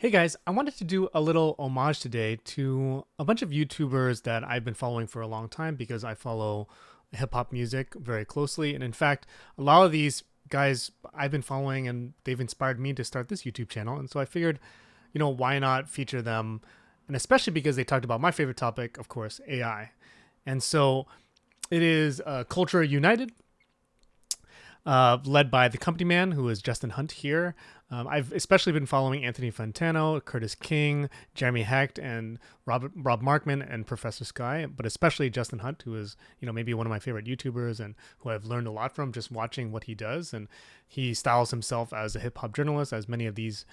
Hey guys, I wanted to do a little homage today to a bunch of YouTubers that I've been following for a long time because I follow hip hop music very closely. And in fact, a lot of these guys I've been following and they've inspired me to start this YouTube channel. And so I figured, why not feature them? And especially because they talked about my favorite topic, of course, AI. And so it is Culture United, led by the company man, who is Justin Hunt here. I've especially been following Anthony Fantano, Curtis King, Jeremy Hecht, and Rob Markman and Professor Sky, but especially Justin Hunt, who is maybe one of my favorite YouTubers and who I've learned a lot from just watching what he does. And he styles himself as a hip hop journalist, as many of these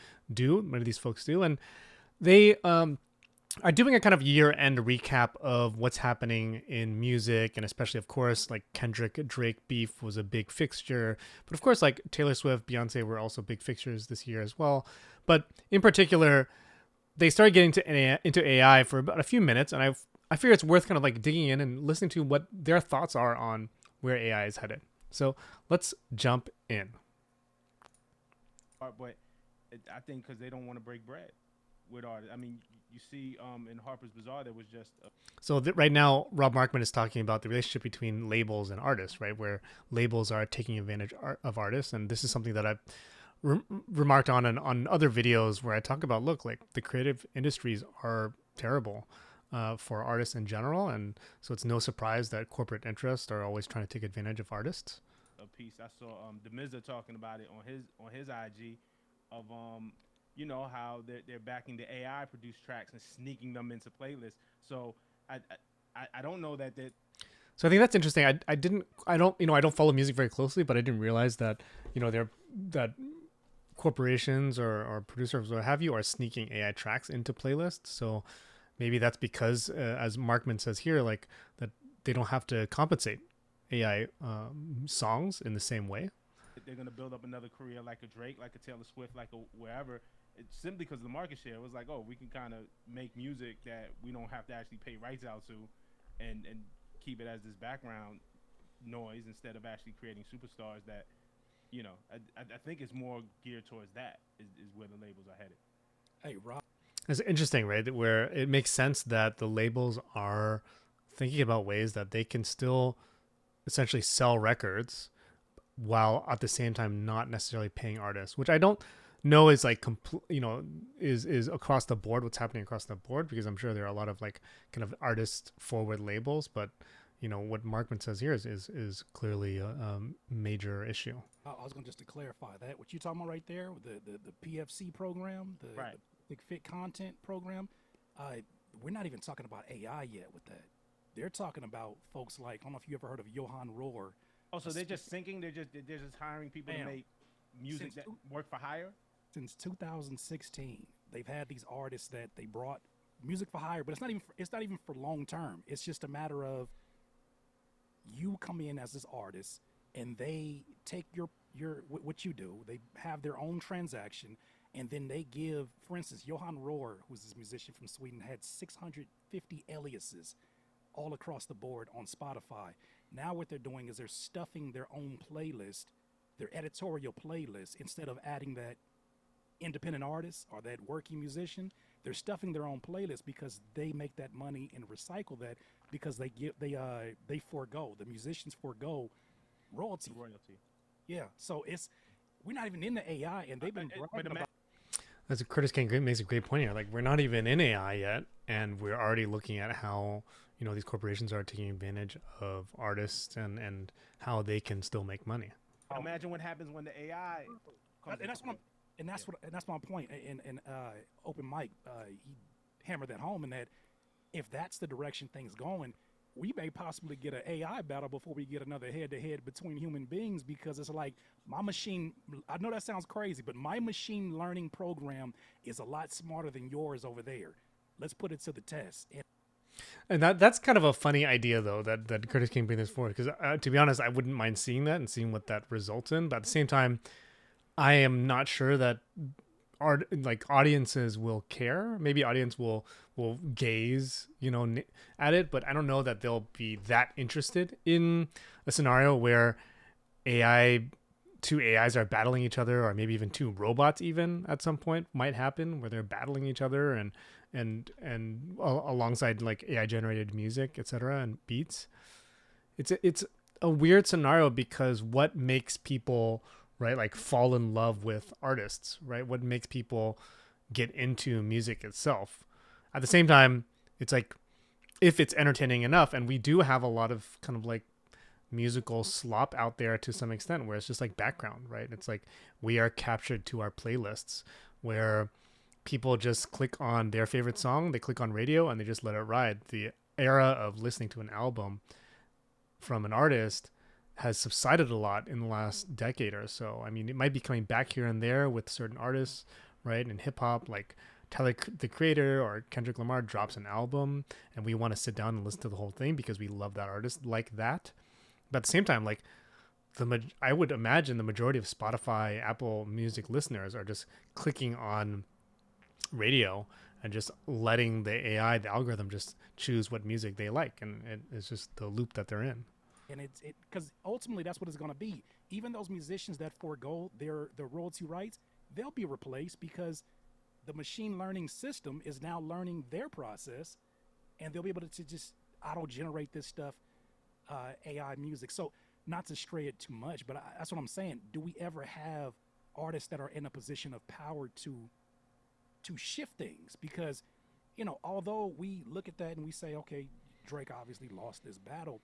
folks do, and they are doing a kind of year-end recap of what's happening in music, and especially, of course, like Kendrick Drake beef was a big fixture, but of course, like Taylor Swift, Beyonce were also big fixtures this year as well. But in particular, they started getting into AI for about a few minutes, and I figure it's worth kind of like digging in and listening to what their thoughts are on where AI is headed. So let's jump in. But I think because they don't want to break bread with artists. I mean, you see, in Harper's Bazaar, there was just So right now, Rob Markman is talking about the relationship between labels and artists, right? Where labels are taking advantage of artists, and this is something that I've remarked on other videos where I talk about, look, like the creative industries are terrible for artists in general, and so it's no surprise that corporate interests are always trying to take advantage of artists. a piece I saw Demizza talking about it on his IG of how they're backing the AI produced tracks and sneaking them into playlists. So I don't know that. So I think that's interesting. I don't follow music very closely, but I didn't realize that that corporations or producers or what have you are sneaking AI tracks into playlists. So maybe that's because, as Markman says here, like that they don't have to compensate AI songs in the same way. They're gonna build up another career like a Drake, like a Taylor Swift, like a wherever. It's simply because of the market share. It was like, oh, we can kind of make music that we don't have to actually pay rights out to, and keep it as this background noise instead of actually creating superstars that, I think it's more geared towards that is where the labels are headed. Hey, Rob. It's interesting, right? Where it makes sense that the labels are thinking about ways that they can still essentially sell records while at the same time not necessarily paying artists, which I don't know is like is across the board what's happening across the board, because I'm sure there are a lot of like kind of artist forward labels, but what Markman says here is clearly a major issue. I was going just to clarify that. What you talking about right there, the PFC program, Right. the Big Fit Content program, we're not even talking about AI yet with that. They're talking about folks like, I don't know if you ever heard of Johan Rohr. Oh, so they're just sinking. They're just hiring people to make music that work for hire. Since 2016, they've had these artists that they brought music for hire, but it's not even for long term. It's just a matter of you come in as this artist and they take your what you do. They have their own transaction, and then they give, for instance, Johan Rohr, who's this musician from Sweden, had 650 aliases all across the board on Spotify. Now what they're doing is they're stuffing their own playlist, their editorial playlist, instead of adding that independent artist or that working musician. They're stuffing their own playlist because they make that money and recycle that, because they forego, the musicians forego royalty. Yeah, so we're not even in the AI, and they've been bragging about. That's Curtis King makes a great point here. Like, we're not even in AI yet, and we're already looking at how these corporations are taking advantage of artists and how they can still make money. Imagine what happens when the AI comes. And that's my point. And open mic, he hammered that home, and that if that's the direction things going, we may possibly get an AI battle before we get another head-to-head between human beings, because it's like my machine. I know that sounds crazy, but my machine learning program is a lot smarter than yours over there. Let's put it to the test. And that's kind of a funny idea, though, that Curtis King bring this forward, because to be honest, I wouldn't mind seeing that and seeing what that results in. But at the same time, I am not sure that audiences will care. Maybe audience will gaze, at it, but I don't know that they'll be that interested in a scenario where AI two AIs are battling each other, or maybe even two robots even at some point might happen where they're battling each other and alongside like AI generated music, etc., and beats. It's a weird scenario because what makes people, right, like fall in love with artists, right? What makes people get into music itself? At the same time, it's like if it's entertaining enough, and we do have a lot of kind of like musical slop out there to some extent where it's just like background, right? It's like we are captured to our playlists where people just click on their favorite song, they click on radio and they just let it ride. The era of listening to an album from an artist has subsided a lot in the last decade or so. I mean, it might be coming back here and there with certain artists, right? In hip hop, like Tyler the Creator or Kendrick Lamar drops an album and we want to sit down and listen to the whole thing because we love that artist like that. But at the same time, like I would imagine the majority of Spotify, Apple Music listeners are just clicking on radio and just letting the AI, the algorithm, just choose what music they like, and it's just the loop that they're in. And it's because ultimately that's what it's going to be. Even those musicians that forego their royalty rights, they'll be replaced because the machine learning system is now learning their process, and they'll be able to just auto generate this stuff, AI music. So not to stray it too much, but that's what I'm saying. Do we ever have artists that are in a position of power to shift things? Because although we look at that and we say, okay, Drake obviously lost this battle,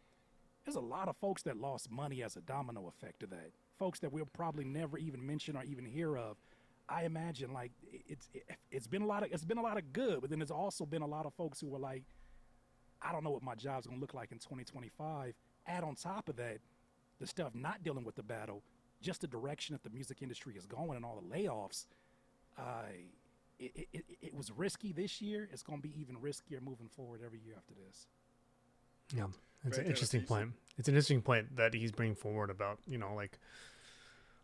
there's a lot of folks that lost money as a domino effect of that. Folks that we'll probably never even mention or even hear of. I imagine like it's been a lot of good, but then there's also been a lot of folks who were like, I don't know what my job's gonna look like in 2025. Add on top of that, the stuff not dealing with the battle, just the direction that the music industry is going and all the layoffs. It was risky this year. It's going to be even riskier moving forward every year after this. Yeah, it's an interesting point. It's an interesting point that he's bringing forward about, like,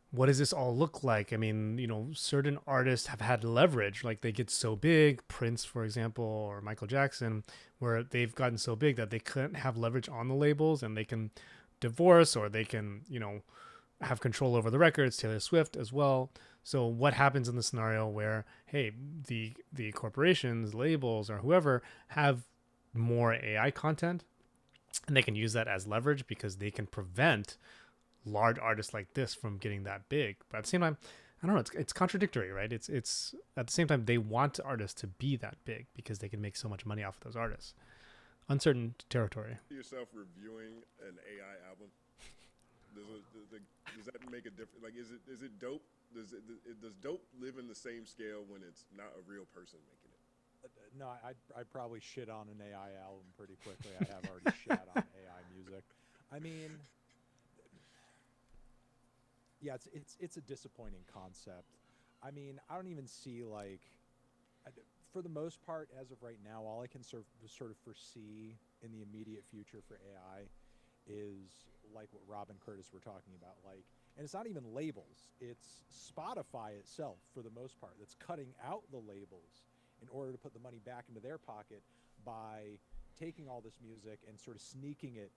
what does this all look like? I mean, certain artists have had leverage, like they get so big, Prince, for example, or Michael Jackson, where they've gotten so big that they couldn't have leverage on the labels and they can divorce or they can, have control over the records, Taylor Swift as well. So what happens in the scenario where, hey, the corporations, labels, or whoever have more AI content and they can use that as leverage because they can prevent large artists like this from getting that big. But at the same time, I don't know, it's contradictory, right? It's at the same time they want artists to be that big because they can make so much money off of those artists. Uncertain territory. Yourself reviewing an AI album? Does that make a difference? Like, is it dope? Does dope live in the same scale when it's not a real person making it? No, I'd probably shit on an AI album pretty quickly. I have already shat on AI music. I mean, yeah, it's a disappointing concept. I mean, I don't even see like, for the most part, as of right now, all I can sort of foresee in the immediate future for AI is like what Rob and Curtis were talking about, like, and it's not even labels, it's Spotify itself for the most part that's cutting out the labels in order to put the money back into their pocket by taking all this music and sort of sneaking it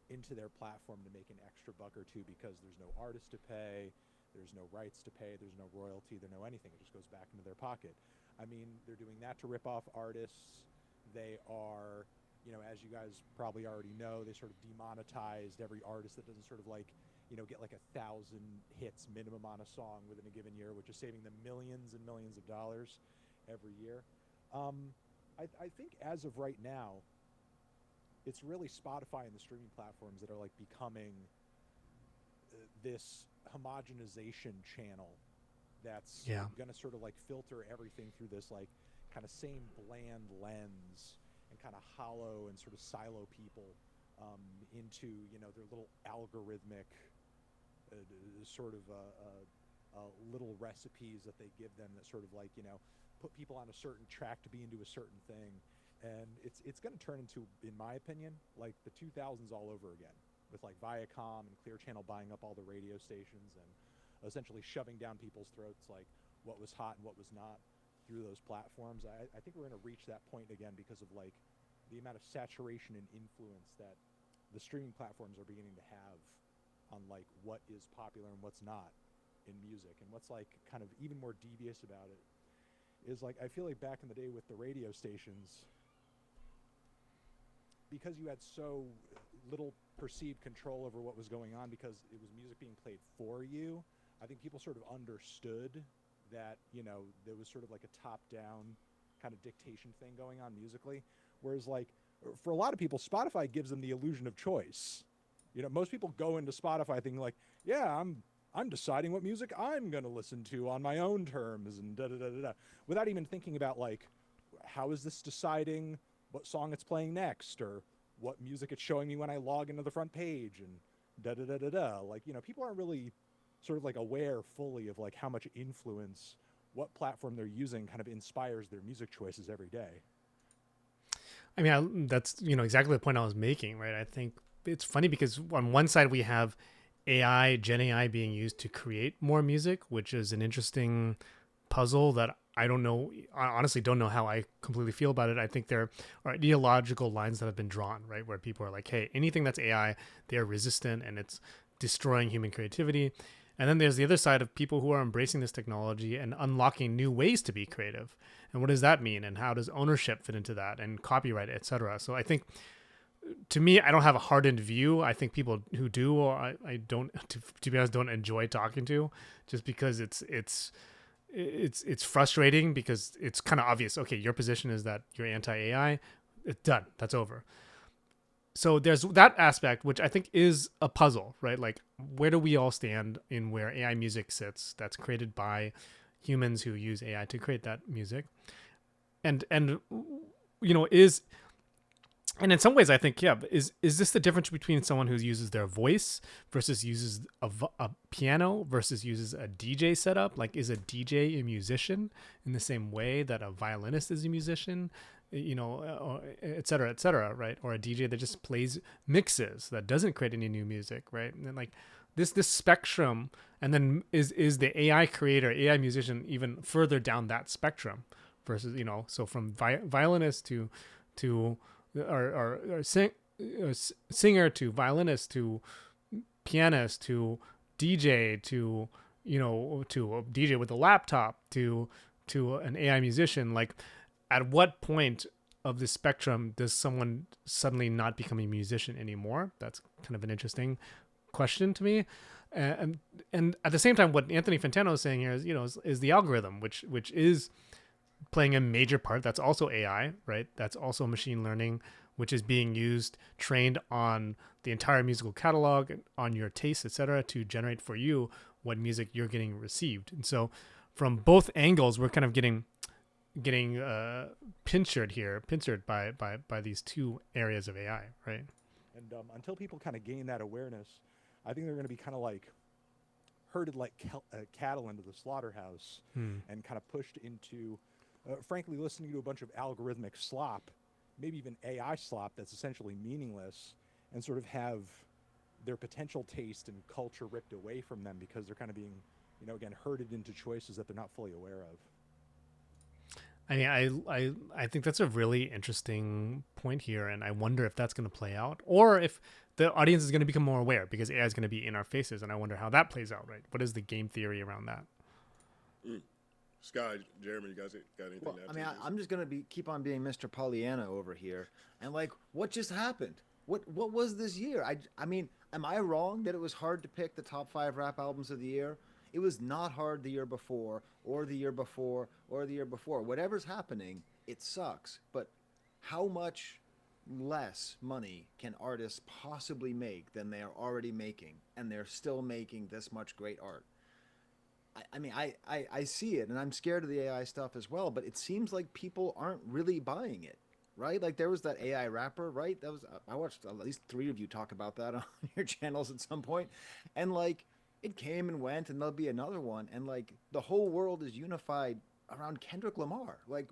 into their platform to make an extra buck or two because there's no artist to pay, there's no rights to pay, there's no royalty, there's no anything. It just goes back into their pocket. I mean, they're doing that to rip off artists. They are, as you guys probably already know, they sort of demonetized every artist that doesn't sort of like, get like 1,000 hits minimum on a song within a given year, which is saving them millions and millions of dollars every year. I think as of right now, it's really Spotify and the streaming platforms that are like becoming this homogenization channel that's going to sort of like filter everything through this like kind of same bland lens and kind of hollow and sort of silo people into their little algorithmic sort of little recipes that they give them that sort of like put people on a certain track to be into a certain thing. And it's going to turn into, in my opinion, like the 2000s all over again, with like Viacom and Clear Channel buying up all the radio stations and essentially shoving down people's throats like what was hot and what was not through those platforms. I think we're going to reach that point again because of like the amount of saturation and influence that the streaming platforms are beginning to have on like what is popular and what's not. in music. And what's like kind of even more devious about it is like I feel like back in the day with the radio stations, because you had so little perceived control over what was going on because it was music being played for you, I think people sort of understood that, you know, there was sort of like a top-down kind of dictation thing going on musically. Whereas like for a lot of people, Spotify gives them the illusion of choice. You know, most people go into Spotify thinking like, yeah, I'm deciding what music I'm going to listen to on my own terms and da-da-da-da-da, without even thinking about like, how is this deciding what song it's playing next or what music it's showing me when I log into the front page and da-da-da-da-da. Like, you know, people aren't really sort of like aware fully of like how much influence what platform they're using kind of inspires their music choices every day. I mean, that's, you know, exactly the point I was making, right? I think it's funny because on one side we have AI, Gen AI being used to create more music, which is an interesting puzzle that I don't know. I honestly don't know how I completely feel about it. I think there are ideological lines that have been drawn, right? Where people are like, hey, anything that's AI, they are resistant and it's destroying human creativity. And then there's the other side of people who are embracing this technology and unlocking new ways to be creative. And what does that mean? And how does ownership fit into that and copyright, et cetera? So I think, to me, I don't have a hardened view. I think people who do, I don't, to be honest, don't enjoy talking to, just because it's frustrating because it's kind of obvious. Okay, your position is that you're anti-AI. It's done. That's over. So there's that aspect, which I think is a puzzle, right? Like, where do we all stand in where AI music sits that's created by humans who use AI to create that music? And you know, and in some ways I think, yeah, is this the difference between someone who uses their voice versus uses a piano versus uses a DJ setup? Like, is a DJ a musician in the same way that a violinist is a musician? You know, et cetera, right? Or a DJ that just plays mixes that doesn't create any new music, right? And then like this spectrum, and then is the AI creator, AI musician even further down that spectrum versus, you know, so from violinist to or singer to violinist to pianist to DJ to, you know, to a DJ with a laptop to an AI musician. Like, at what point of the spectrum does someone suddenly not become a musician anymore? That's kind of an interesting question to me. And at the same time, what Anthony Fantano is saying here is, you know, is the algorithm, which is playing a major part. That's also AI, right? That's also machine learning, which is being used, trained on the entire musical catalog, on your tastes, etc., to generate for you what music you're getting received. And so from both angles, we're kind of getting pincered by these two areas of AI, right? And until people kind of gain that awareness, I think they're going to be kind of like herded like cattle into the slaughterhouse and kind of pushed into, frankly, listening to a bunch of algorithmic slop, maybe even AI slop that's essentially meaningless, and sort of have their potential taste and culture ripped away from them because they're kind of being, you know, again, herded into choices that they're not fully aware of. I mean, I think that's a really interesting point here, and I wonder if that's going to play out, or if the audience is going to become more aware because AI is going to be in our faces, and I wonder how that plays out, right? What is the game theory around that? Sky, Jeremy, you guys got anything? Well, to add I to mean, this? I'm just gonna keep on being Mr. Pollyanna over here, and like, what just happened? What was this year? I mean, am I wrong that it was hard to pick the top 5 rap albums of the year? It was not hard the year before, or the year before, or the year before. Whatever's happening, it sucks. But how much less money can artists possibly make than they are already making, and they're still making this much great art? I mean, I see it, and I'm scared of the AI stuff as well, but it seems like people aren't really buying it, right? Like, there was that AI rapper, right? That was, I watched at least 3 of you talk about that on your channels at some point, and like, it came and went, and there'll be another one, and like, the whole world is unified around Kendrick Lamar. Like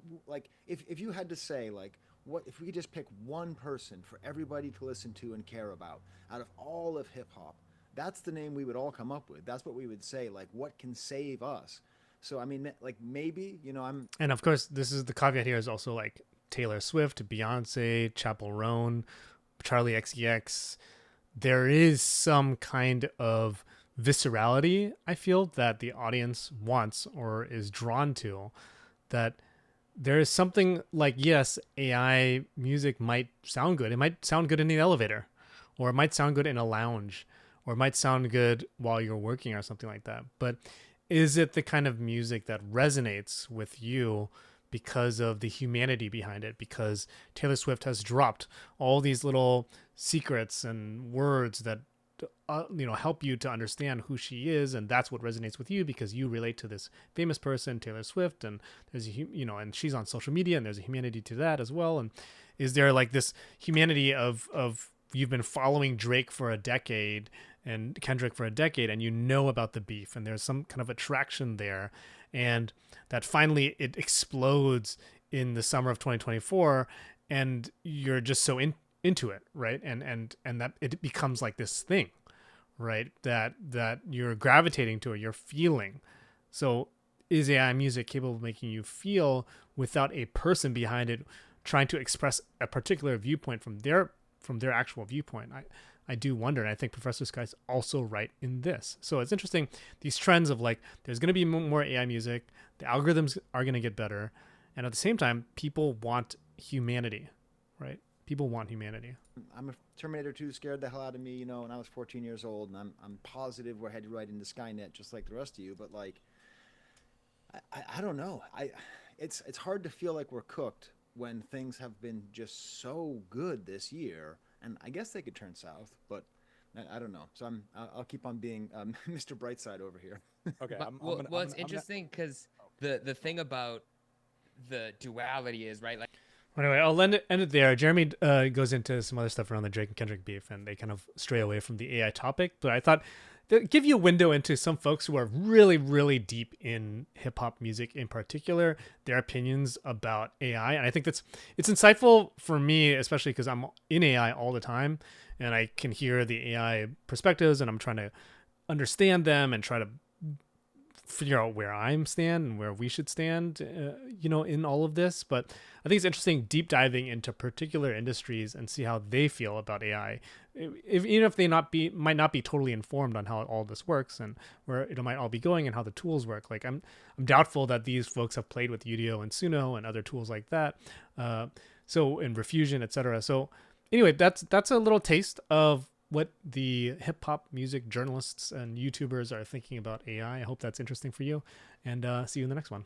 if you had to say, like, what if we could just pick one person for everybody to listen to and care about out of all of hip hop, that's the name we would all come up with. That's what we would say, like, what can save us? So, I mean, like, maybe, you know, And of course, this is the caveat here is also like Taylor Swift, Beyonce, Chappell Roan, Charlie XCX. There is some kind of viscerality I feel that the audience wants or is drawn to, that there is something like, yes, AI music might sound good. It might sound good in the elevator, or it might sound good in a lounge, or it might sound good while you're working or something like that. But is it the kind of music that resonates with you because of the humanity behind it? Because Taylor Swift has dropped all these little secrets and words that help you to understand who she is, and that's what resonates with you because you relate to this famous person, Taylor Swift, and there's and she's on social media, and there's a humanity to that as well. And is there like this humanity of you've been following Drake for a decade and Kendrick for a decade, and you know about the beef, and there's some kind of attraction there, and that finally it explodes in the summer of 2024, and you're just so into it, right? And that it becomes like this thing, right? That you're gravitating to it, you're feeling. So is AI music capable of making you feel without a person behind it trying to express a particular viewpoint from their actual viewpoint? I do wonder, and I think Professor Sky's also right in this. So it's interesting, these trends of like, there's going to be more AI music, the algorithms are going to get better, and at the same time, people want humanity, right? People want humanity. I'm a Terminator 2 scared the hell out of me, when I was 14 years old, and I'm positive we're headed right into Skynet just like the rest of you, but like, I don't know. It's hard to feel like we're cooked when things have been just so good this year, and I guess they could turn south, but I don't know. So I'll keep on being Mr. Brightside over here. Okay. Well, it's interesting because the thing about the duality is, right, like. Anyway, I'll end it there. Jeremy goes into some other stuff around the Drake and Kendrick beef, and they kind of stray away from the AI topic. But I thought they'd give you a window into some folks who are really, really deep in hip hop music in particular, their opinions about AI. And I think it's insightful for me, especially because I'm in AI all the time, and I can hear the AI perspectives, and I'm trying to understand them and try to figure out where I'm stand and where we should stand, in all of this. But I think it's interesting deep diving into particular industries and see how they feel about AI, even if they might not be totally informed on how all this works and where it might all be going and how the tools work. Like I'm doubtful that these folks have played with Udio and Suno and other tools like that. So in Refusion, etc. So anyway, that's a little taste of what the hip hop music journalists and YouTubers are thinking about AI. I hope that's interesting for you, and see you in the next one.